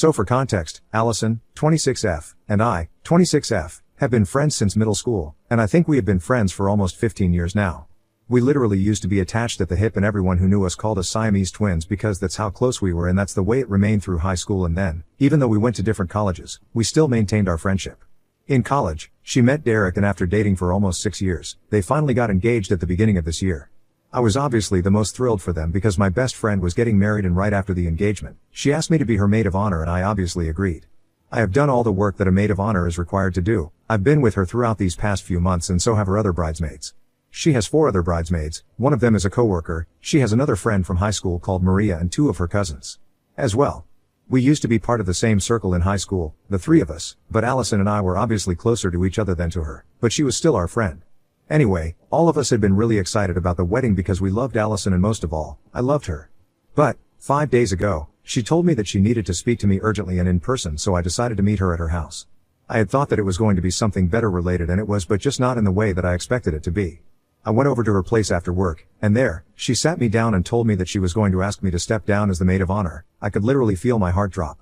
So for context, Allison, 26F, and I, 26F, have been friends since middle school, and I think we have been friends for almost 15 years now. We literally used to be attached at the hip and everyone who knew us called us Siamese twins because that's how close we were and that's the way it remained through high school and then, even though we went to different colleges, we still maintained our friendship. In college, she met Derek and after dating for almost 6 years, they finally got engaged at the beginning of this year. I was obviously the most thrilled for them because my best friend was getting married and right after the engagement, she asked me to be her maid of honor and I obviously agreed. I have done all the work that a maid of honor is required to do. I've been with her throughout these past few months and so have her other bridesmaids. She has 4 other bridesmaids, one of them is a coworker, she has another friend from high school called Maria and 2 of her cousins. As well. We used to be part of the same circle in high school, the 3 of us, but Allison and I were obviously closer to each other than to her, but she was still our friend. Anyway, all of us had been really excited about the wedding because we loved Allison and most of all, I loved her. But, 5 days ago, she told me that she needed to speak to me urgently and in person so I decided to meet her at her house. I had thought that it was going to be something better related and it was but just not in the way that I expected it to be. I went over to her place after work, and there, she sat me down and told me that she was going to ask me to step down as the maid of honor. I could literally feel my heart drop.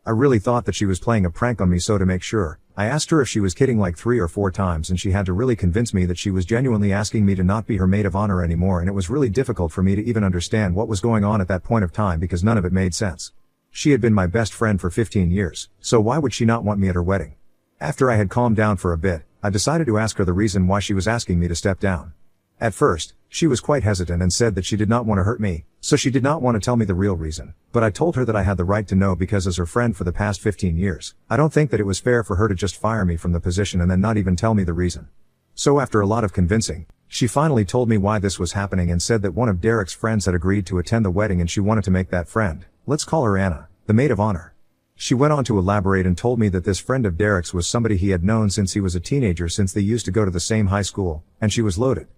I really thought that she was playing a prank on me so to make sure, I asked her if she was kidding like 3 or 4 times and she had to really convince me that she was genuinely asking me to not be her maid of honor anymore and it was really difficult for me to even understand what was going on at that point of time because none of it made sense. She had been my best friend for 15 years, so why would she not want me at her wedding? After I had calmed down for a bit, I decided to ask her the reason why she was asking me to step down. At first, she was quite hesitant and said that she did not want to hurt me, so she did not want to tell me the real reason, but I told her that I had the right to know because as her friend for the past 15 years, I don't think that it was fair for her to just fire me from the position and then not even tell me the reason. So after a lot of convincing, she finally told me why this was happening and said that one of Derek's friends had agreed to attend the wedding and she wanted to make that friend, let's call her Anna, the maid of honor. She went on to elaborate and told me that this friend of Derek's was somebody he had known since he was a teenager since they used to go to the same high school, and she was loaded.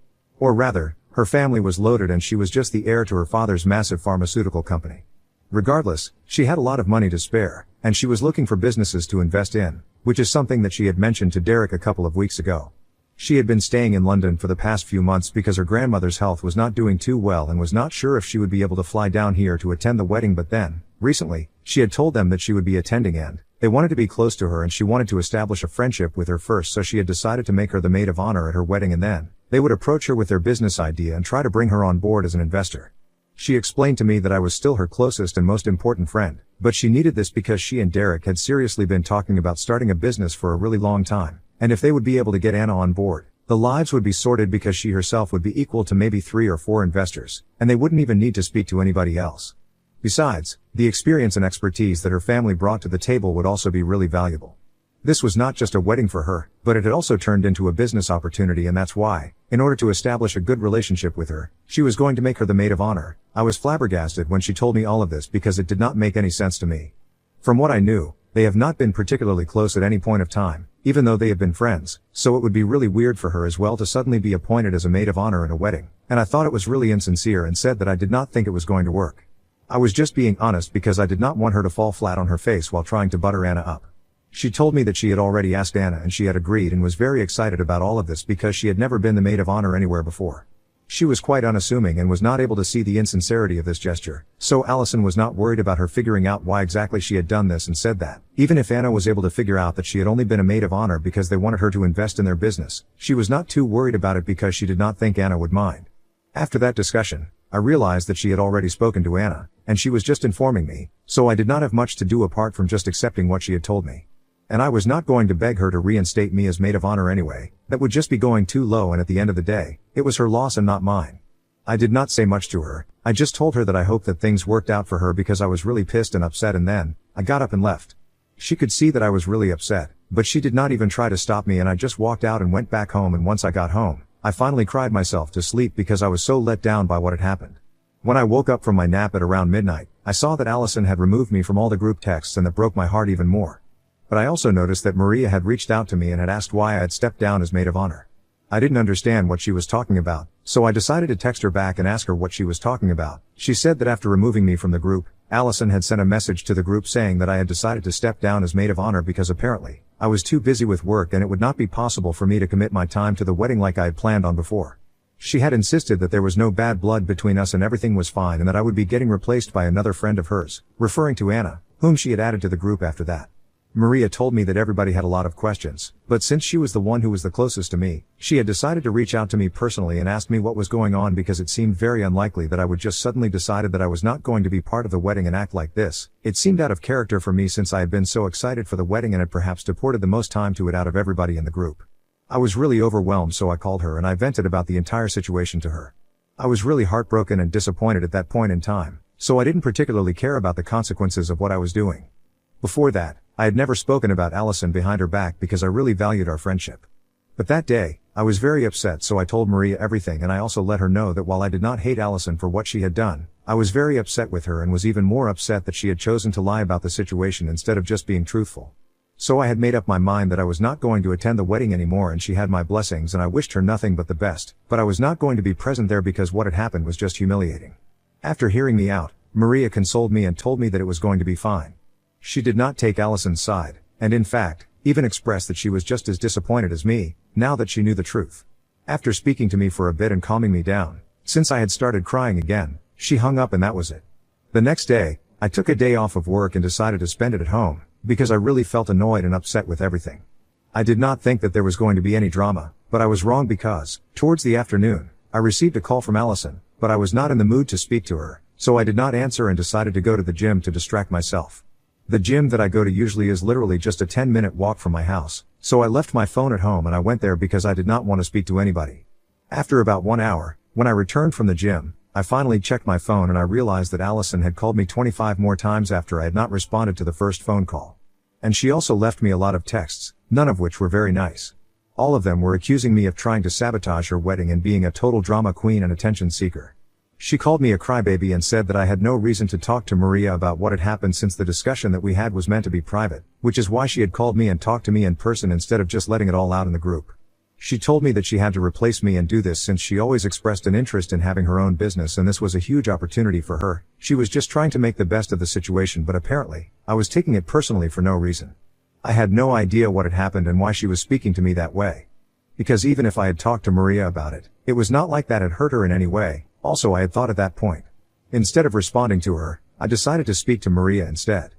Or rather, her family was loaded and she was just the heir to her father's massive pharmaceutical company. Regardless, she had a lot of money to spare, and she was looking for businesses to invest in, which is something that she had mentioned to Derek a couple of weeks ago. She had been staying in London for the past few months because her grandmother's health was not doing too well and was not sure if she would be able to fly down here to attend the wedding but then, recently, she had told them that she would be attending and they wanted to be close to her and she wanted to establish a friendship with her first so she had decided to make her the maid of honor at her wedding and then they would approach her with their business idea and try to bring her on board as an investor. She explained to me that I was still her closest and most important friend, but she needed this because she and Derek had seriously been talking about starting a business for a really long time, and if they would be able to get Anna on board, the lives would be sorted because she herself would be equal to maybe 3 or 4 investors, and they wouldn't even need to speak to anybody else. Besides, the experience and expertise that her family brought to the table would also be really valuable. This was not just a wedding for her, but it had also turned into a business opportunity and that's why, in order to establish a good relationship with her, she was going to make her the maid of honor. I was flabbergasted when she told me all of this because it did not make any sense to me. From what I knew, they have not been particularly close at any point of time, even though they have been friends, so it would be really weird for her as well to suddenly be appointed as a maid of honor at a wedding, and I thought it was really insincere and said that I did not think it was going to work. I was just being honest because I did not want her to fall flat on her face while trying to butter Anna up. She told me that she had already asked Anna and she had agreed and was very excited about all of this because she had never been the maid of honor anywhere before. She was quite unassuming and was not able to see the insincerity of this gesture, so Allison was not worried about her figuring out why exactly she had done this and said that, even if Anna was able to figure out that she had only been a maid of honor because they wanted her to invest in their business, she was not too worried about it because she did not think Anna would mind. After that discussion, I realized that she had already spoken to Anna, and she was just informing me, so I did not have much to do apart from just accepting what she had told me. And I was not going to beg her to reinstate me as maid of honor anyway, that would just be going too low and at the end of the day, it was her loss and not mine. I did not say much to her, I just told her that I hoped that things worked out for her because I was really pissed and upset and then, I got up and left. She could see that I was really upset, but she did not even try to stop me and I just walked out and went back home and once I got home, I finally cried myself to sleep because I was so let down by what had happened. When I woke up from my nap at around midnight, I saw that Allison had removed me from all the group texts and that broke my heart even more. But I also noticed that Maria had reached out to me and had asked why I had stepped down as maid of honor. I didn't understand what she was talking about, so I decided to text her back and ask her what she was talking about. She said that after removing me from the group, Allison had sent a message to the group saying that I had decided to step down as maid of honor because apparently, I was too busy with work and it would not be possible for me to commit my time to the wedding like I had planned on before. She had insisted that there was no bad blood between us and everything was fine and that I would be getting replaced by another friend of hers, referring to Anna, whom she had added to the group after that. Maria told me that everybody had a lot of questions, but since she was the one who was the closest to me, she had decided to reach out to me personally and asked me what was going on because it seemed very unlikely that I would just suddenly decided that I was not going to be part of the wedding and act like this. It seemed out of character for me since I had been so excited for the wedding and had perhaps devoted the most time to it out of everybody in the group. I was really overwhelmed, so I called her and I vented about the entire situation to her. I was really heartbroken and disappointed at that point in time, so I didn't particularly care about the consequences of what I was doing. Before that, I had never spoken about Allison behind her back because I really valued our friendship. But that day, I was very upset, so I told Maria everything and I also let her know that while I did not hate Allison for what she had done, I was very upset with her and was even more upset that she had chosen to lie about the situation instead of just being truthful. So I had made up my mind that I was not going to attend the wedding anymore and she had my blessings and I wished her nothing but the best, but I was not going to be present there because what had happened was just humiliating. After hearing me out, Maria consoled me and told me that it was going to be fine. She did not take Allison's side, and in fact, even expressed that she was just as disappointed as me, now that she knew the truth. After speaking to me for a bit and calming me down, since I had started crying again, she hung up and that was it. The next day, I took a day off of work and decided to spend it at home, because I really felt annoyed and upset with everything. I did not think that there was going to be any drama, but I was wrong because, towards the afternoon, I received a call from Allison, but I was not in the mood to speak to her, so I did not answer and decided to go to the gym to distract myself. The gym that I go to usually is literally just a 10-minute walk from my house, so I left my phone at home and I went there because I did not want to speak to anybody. After about 1 hour, when I returned from the gym, I finally checked my phone and I realized that Allison had called me 25 more times after I had not responded to the first phone call. And she also left me a lot of texts, none of which were very nice. All of them were accusing me of trying to sabotage her wedding and being a total drama queen and attention seeker. She called me a crybaby and said that I had no reason to talk to Maria about what had happened since the discussion that we had was meant to be private, which is why she had called me and talked to me in person instead of just letting it all out in the group. She told me that she had to replace me and do this since she always expressed an interest in having her own business and this was a huge opportunity for her. She was just trying to make the best of the situation, but apparently, I was taking it personally for no reason. I had no idea what had happened and why she was speaking to me that way. Because even if I had talked to Maria about it, it was not like that had hurt her in any way. Also, I had thought at that point. Instead of responding to her, I decided to speak to Maria instead.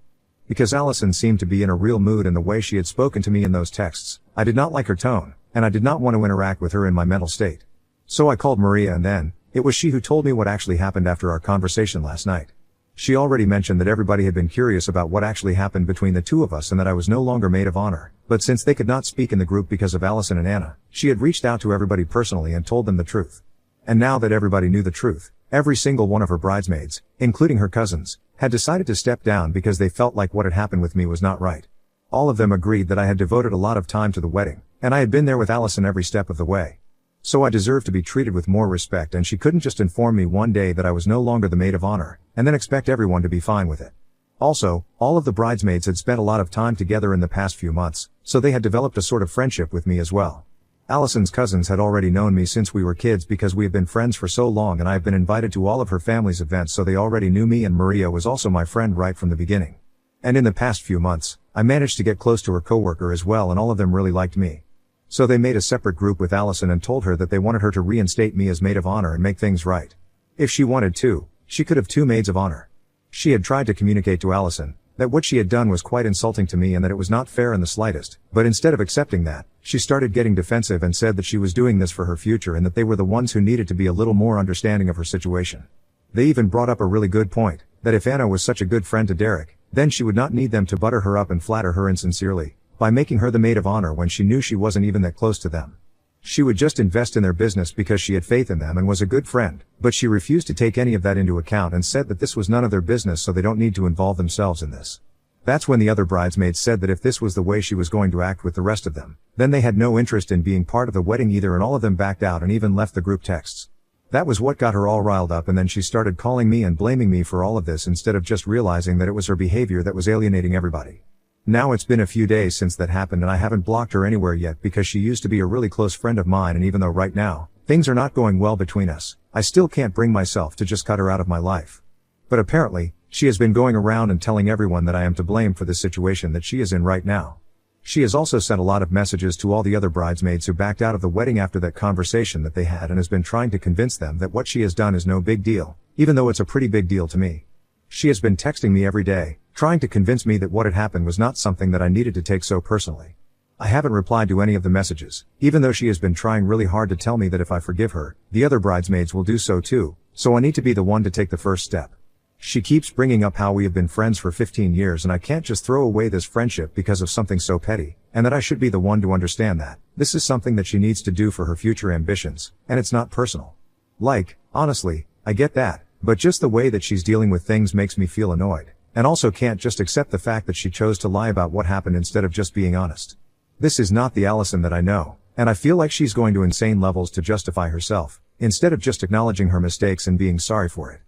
Because Allison seemed to be in a real mood and the way she had spoken to me in those texts, I did not like her tone, and I did not want to interact with her in my mental state. So I called Maria and then, it was she who told me what actually happened after our conversation last night. She already mentioned that everybody had been curious about what actually happened between the two of us and that I was no longer maid of honor, but since they could not speak in the group because of Allison and Anna, she had reached out to everybody personally and told them the truth. And now that everybody knew the truth, every single one of her bridesmaids, including her cousins, had decided to step down because they felt like what had happened with me was not right. All of them agreed that I had devoted a lot of time to the wedding, and I had been there with Allison every step of the way. So I deserved to be treated with more respect, and she couldn't just inform me one day that I was no longer the maid of honor, and then expect everyone to be fine with it. Also, all of the bridesmaids had spent a lot of time together in the past few months, so they had developed a sort of friendship with me as well. Allison's cousins had already known me since we were kids because we had been friends for so long and I had been invited to all of her family's events, so they already knew me, and Maria was also my friend right from the beginning. And in the past few months, I managed to get close to her coworker as well, and all of them really liked me. So they made a separate group with Allison and told her that they wanted her to reinstate me as maid of honor and make things right. If she wanted to, she could have 2 maids of honor. She had tried to communicate to Allison that what she had done was quite insulting to me and that it was not fair in the slightest, but instead of accepting that, she started getting defensive and said that she was doing this for her future and that they were the ones who needed to be a little more understanding of her situation. They even brought up a really good point, that if Anna was such a good friend to Derek, then she would not need them to butter her up and flatter her insincerely, by making her the maid of honor when she knew she wasn't even that close to them. She would just invest in their business because she had faith in them and was a good friend, but she refused to take any of that into account and said that this was none of their business, so they don't need to involve themselves in this. That's when the other bridesmaids said that if this was the way she was going to act with the rest of them, then they had no interest in being part of the wedding either, and all of them backed out and even left the group texts. That was what got her all riled up, and then she started calling me and blaming me for all of this instead of just realizing that it was her behavior that was alienating everybody. Now it's been a few days since that happened and I haven't blocked her anywhere yet because she used to be a really close friend of mine, and even though right now, things are not going well between us, I still can't bring myself to just cut her out of my life. But apparently, she has been going around and telling everyone that I am to blame for the situation that she is in right now. She has also sent a lot of messages to all the other bridesmaids who backed out of the wedding after that conversation that they had, and has been trying to convince them that what she has done is no big deal, even though it's a pretty big deal to me. She has been texting me every day, trying to convince me that what had happened was not something that I needed to take so personally. I haven't replied to any of the messages, even though she has been trying really hard to tell me that if I forgive her, the other bridesmaids will do so too, so I need to be the one to take the first step. She keeps bringing up how we have been friends for 15 years and I can't just throw away this friendship because of something so petty, and that I should be the one to understand that. This is something that she needs to do for her future ambitions, and it's not personal. Like, honestly, I get that, but just the way that she's dealing with things makes me feel annoyed, and also can't just accept the fact that she chose to lie about what happened instead of just being honest. This is not the Allison that I know, and I feel like she's going to insane levels to justify herself, instead of just acknowledging her mistakes and being sorry for it.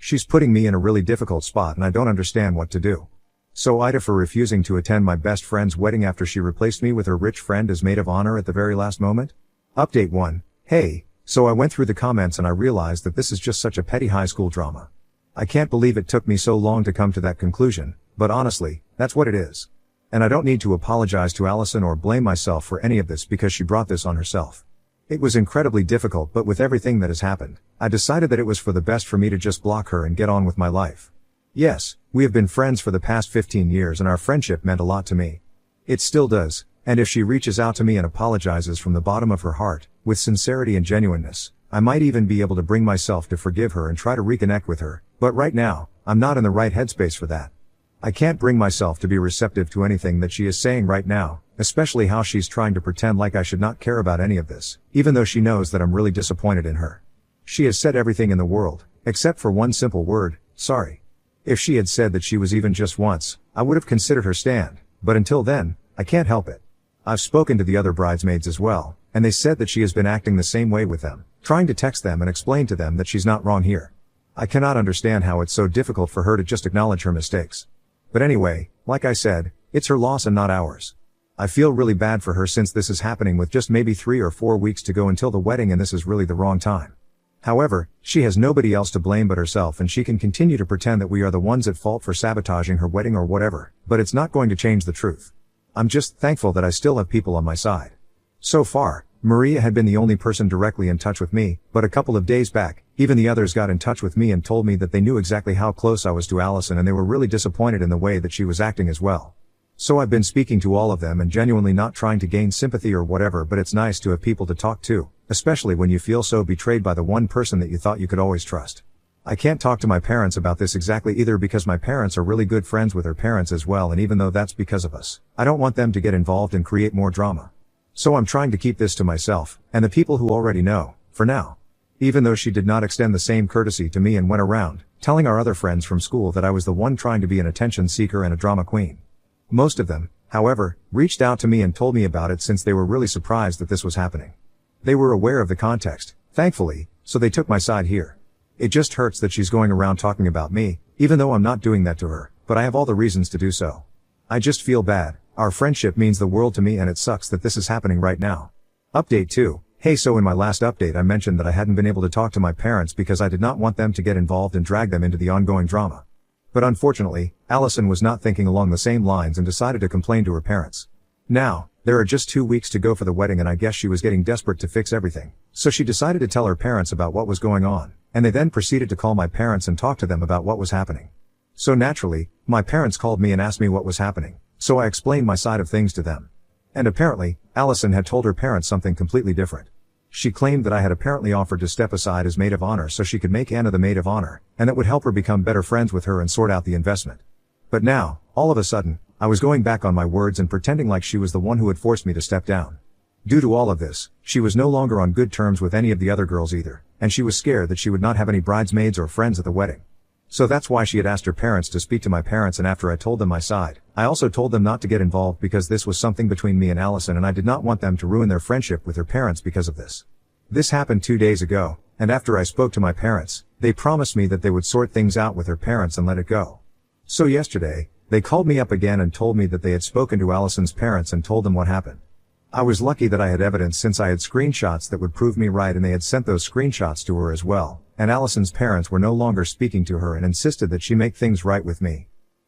She's putting me in a really difficult spot and I don't understand what to do. So Ida for refusing to attend my best friend's wedding after she replaced me with her rich friend as maid of honor at the very last moment? Update 1. Hey, so I went through the comments and I realized that this is just such a petty high school drama. I can't believe it took me so long to come to that conclusion, but honestly, that's what it is. And I don't need to apologize to Allison or blame myself for any of this because she brought this on herself. It was incredibly difficult, but with everything that has happened, I decided that it was for the best for me to just block her and get on with my life. Yes, we have been friends for the past 15 years and our friendship meant a lot to me. It still does, and if she reaches out to me and apologizes from the bottom of her heart, with sincerity and genuineness, I might even be able to bring myself to forgive her and try to reconnect with her, but right now, I'm not in the right headspace for that. I can't bring myself to be receptive to anything that she is saying right now, especially how she's trying to pretend like I should not care about any of this, even though she knows that I'm really disappointed in her. She has said everything in the world, except for one simple word, sorry. If she had said that she was even just once, I would have considered her stand, but until then, I can't help it. I've spoken to the other bridesmaids as well, and they said that she has been acting the same way with them, trying to text them and explain to them that she's not wrong here. I cannot understand how it's so difficult for her to just acknowledge her mistakes. But anyway, like I said, it's her loss and not ours. I feel really bad for her since this is happening with just maybe 3 or 4 weeks to go until the wedding, and this is really the wrong time. However, she has nobody else to blame but herself, and she can continue to pretend that we are the ones at fault for sabotaging her wedding or whatever, but it's not going to change the truth. I'm just thankful that I still have people on my side. So far, Maria had been the only person directly in touch with me, but a couple of days back, even the others got in touch with me and told me that they knew exactly how close I was to Allison and they were really disappointed in the way that she was acting as well. So I've been speaking to all of them and genuinely not trying to gain sympathy or whatever, but it's nice to have people to talk to, especially when you feel so betrayed by the one person that you thought you could always trust. I can't talk to my parents about this exactly either because my parents are really good friends with her parents as well, and even though that's because of us, I don't want them to get involved and create more drama. So I'm trying to keep this to myself, and the people who already know, for now. Even though she did not extend the same courtesy to me and went around, telling our other friends from school that I was the one trying to be an attention seeker and a drama queen. Most of them, however, reached out to me and told me about it since they were really surprised that this was happening. They were aware of the context, thankfully, so they took my side here. It just hurts that she's going around talking about me, even though I'm not doing that to her, but I have all the reasons to do so. I just feel bad. Our friendship means the world to me and it sucks that this is happening right now. Update 2. Hey, so in my last update I mentioned that I hadn't been able to talk to my parents because I did not want them to get involved and drag them into the ongoing drama. But unfortunately, Allison was not thinking along the same lines and decided to complain to her parents. Now, there are just 2 weeks to go for the wedding and I guess she was getting desperate to fix everything, so she decided to tell her parents about what was going on, and they then proceeded to call my parents and talk to them about what was happening. So naturally, my parents called me and asked me what was happening, so I explained my side of things to them. And apparently, Allison had told her parents something completely different. She claimed that I had apparently offered to step aside as maid of honor so she could make Anna the maid of honor, and that would help her become better friends with her and sort out the investment. But now, all of a sudden, I was going back on my words and pretending like she was the one who had forced me to step down. Due to all of this, she was no longer on good terms with any of the other girls either, and she was scared that she would not have any bridesmaids or friends at the wedding. So that's why she had asked her parents to speak to my parents, and after I told them my side, I also told them not to get involved because this was something between me and Allison and I did not want them to ruin their friendship with her parents because of this. This happened 2 days ago, and after I spoke to my parents, they promised me that they would sort things out with her parents and let it go. So yesterday, they called me up again and told me that they had spoken to Allison's parents and told them what happened. I was lucky that I had evidence since I had screenshots that would prove me right, and they had sent those screenshots to her as well, and Allison's parents were no longer speaking to her and insisted that she make things right with me.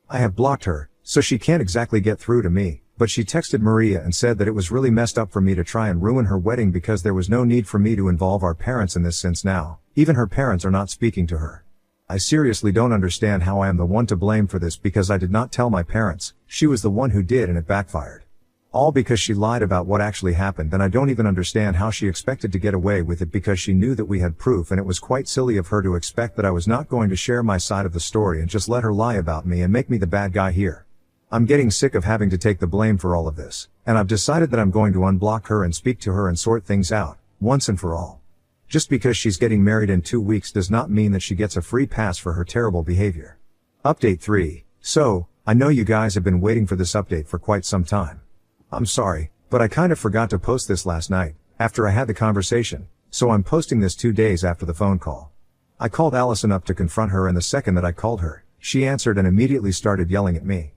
I have blocked her, so she can't exactly get through to me, but she texted Maria and said that it was really messed up for me to try and ruin her wedding because there was no need for me to involve our parents in this since now, even her parents are not speaking to her. I seriously don't understand how I am the one to blame for this because I did not tell my parents, she was the one who did and it backfired. All because she lied about what actually happened, and I don't even understand how she expected to get away with it because she knew that we had proof, and it was quite silly of her to expect that I was not going to share my side of the story and just let her lie about me and make me the bad guy here. I'm getting sick of having to take the blame for all of this, and I've decided that I'm going to unblock her and speak to her and sort things out, once and for all. Just because she's getting married in 2 weeks does not mean that she gets a free pass for her terrible behavior. Update 3. So, I know you guys have been waiting for this update for quite some time. I'm sorry, but I kind of forgot to post this last night, after I had the conversation, so I'm posting this 2 days after the phone call. I called Allison up to confront her, and the second that I called her, she answered and immediately started yelling at me.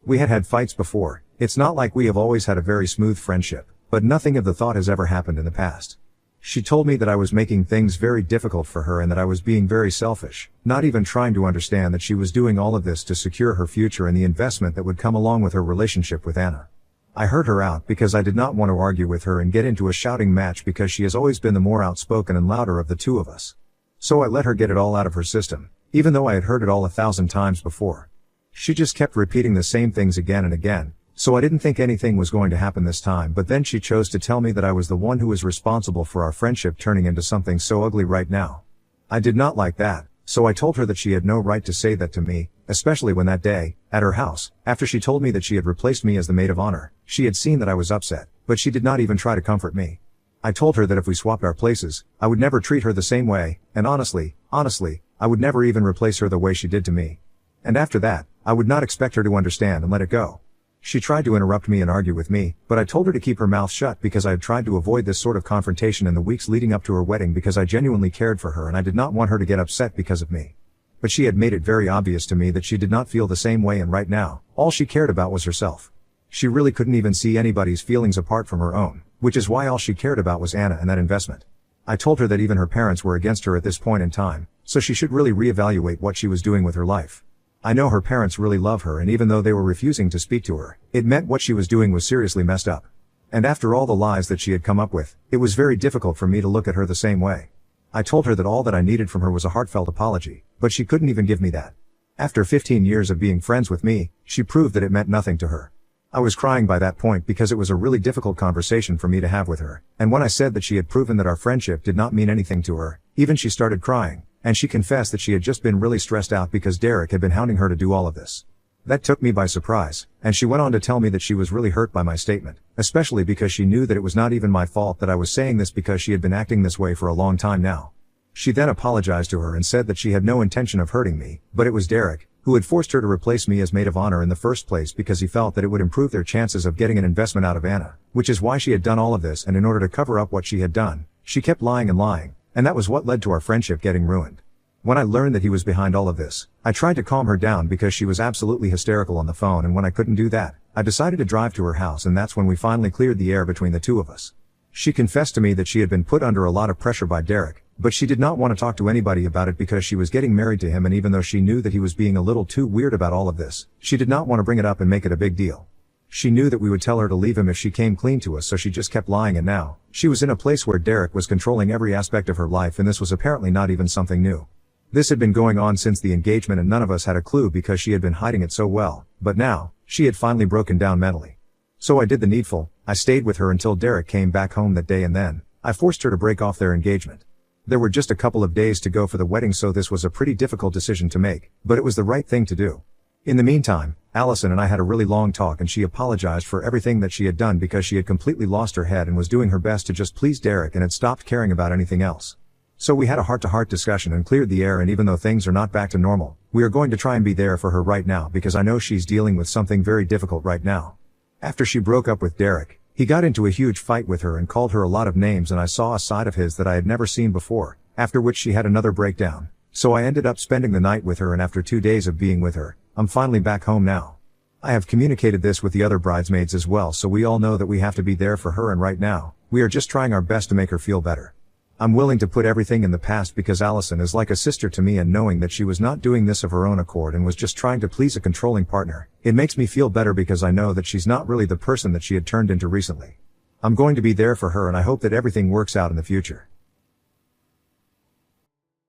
We had had fights before, it's not like we have always had a very smooth friendship, but nothing of the thought has ever happened in the past. She told me that I was making things very difficult for her and that I was being very selfish, not even trying to understand that she was doing all of this to secure her future and the investment that would come along with her relationship with Anna. I heard her out because I did not want to argue with her and get into a shouting match because she has always been the more outspoken and louder of the two of us. So I let her get it all out of her system, even though I had heard it all 1,000 times before. She just kept repeating the same things again and again, so I didn't think anything was going to happen this time, but then she chose to tell me that I was the one who was responsible for our friendship turning into something so ugly right now. I did not like that, so I told her that she had no right to say that to me, especially when that day, at her house, after she told me that she had replaced me as the maid of honor, she had seen that I was upset, but she did not even try to comfort me. I told her that if we swapped our places, I would never treat her the same way, and honestly, I would never even replace her the way she did to me. And after that, I would not expect her to understand and let it go. She tried to interrupt me and argue with me, but I told her to keep her mouth shut because I had tried to avoid this sort of confrontation in the weeks leading up to her wedding because I genuinely cared for her and I did not want her to get upset because of me. But she had made it very obvious to me that she did not feel the same way, and right now, all she cared about was herself. She really couldn't even see anybody's feelings apart from her own, which is why all she cared about was Anna and that investment. I told her that even her parents were against her at this point in time, so she should really reevaluate what she was doing with her life. I know her parents really love her, and even though they were refusing to speak to her, it meant what she was doing was seriously messed up. And after all the lies that she had come up with, it was very difficult for me to look at her the same way. I told her that all that I needed from her was a heartfelt apology, but she couldn't even give me that. After 15 years of being friends with me, she proved that it meant nothing to her. I was crying by that point because it was a really difficult conversation for me to have with her, and when I said that she had proven that our friendship did not mean anything to her, even she started crying. And she confessed that she had just been really stressed out because Derek had been hounding her to do all of this. That took me by surprise, and she went on to tell me that she was really hurt by my statement, especially because she knew that it was not even my fault that I was saying this because she had been acting this way for a long time now. She then apologized to her and said that she had no intention of hurting me, but it was Derek, who had forced her to replace me as maid of honor in the first place because he felt that it would improve their chances of getting an investment out of Anna, which is why she had done all of this, and in order to cover up what she had done, she kept lying and lying. And that was what led to our friendship getting ruined. When I learned that he was behind all of this, I tried to calm her down because she was absolutely hysterical on the phone, and when I couldn't do that, I decided to drive to her house, and that's when we finally cleared the air between the two of us. She confessed to me that she had been put under a lot of pressure by Derek, but she did not want to talk to anybody about it because she was getting married to him, and even though she knew that he was being a little too weird about all of this, she did not want to bring it up and make it a big deal. She knew that we would tell her to leave him if she came clean to us, so she just kept lying, and now, she was in a place where Derek was controlling every aspect of her life, and this was apparently not even something new. This had been going on since the engagement, and none of us had a clue because she had been hiding it so well, but now, she had finally broken down mentally. So I did the needful. I stayed with her until Derek came back home that day, and then, I forced her to break off their engagement. There were just a couple of days to go for the wedding, so this was a pretty difficult decision to make, but it was the right thing to do. In the meantime, Allison and I had a really long talk, and she apologized for everything that she had done because she had completely lost her head and was doing her best to just please Derek and had stopped caring about anything else. So we had a heart-to-heart discussion and cleared the air, and even though things are not back to normal, we are going to try and be there for her right now because I know she's dealing with something very difficult right now. After she broke up with Derek, he got into a huge fight with her and called her a lot of names, and I saw a side of his that I had never seen before, after which she had another breakdown. So I ended up spending the night with her, and after 2 days of being with her, I'm finally back home now. I have communicated this with the other bridesmaids as well, so we all know that we have to be there for her, and right now, we are just trying our best to make her feel better. I'm willing to put everything in the past because Allison is like a sister to me, and knowing that she was not doing this of her own accord and was just trying to please a controlling partner, it makes me feel better because I know that she's not really the person that she had turned into recently. I'm going to be there for her, and I hope that everything works out in the future.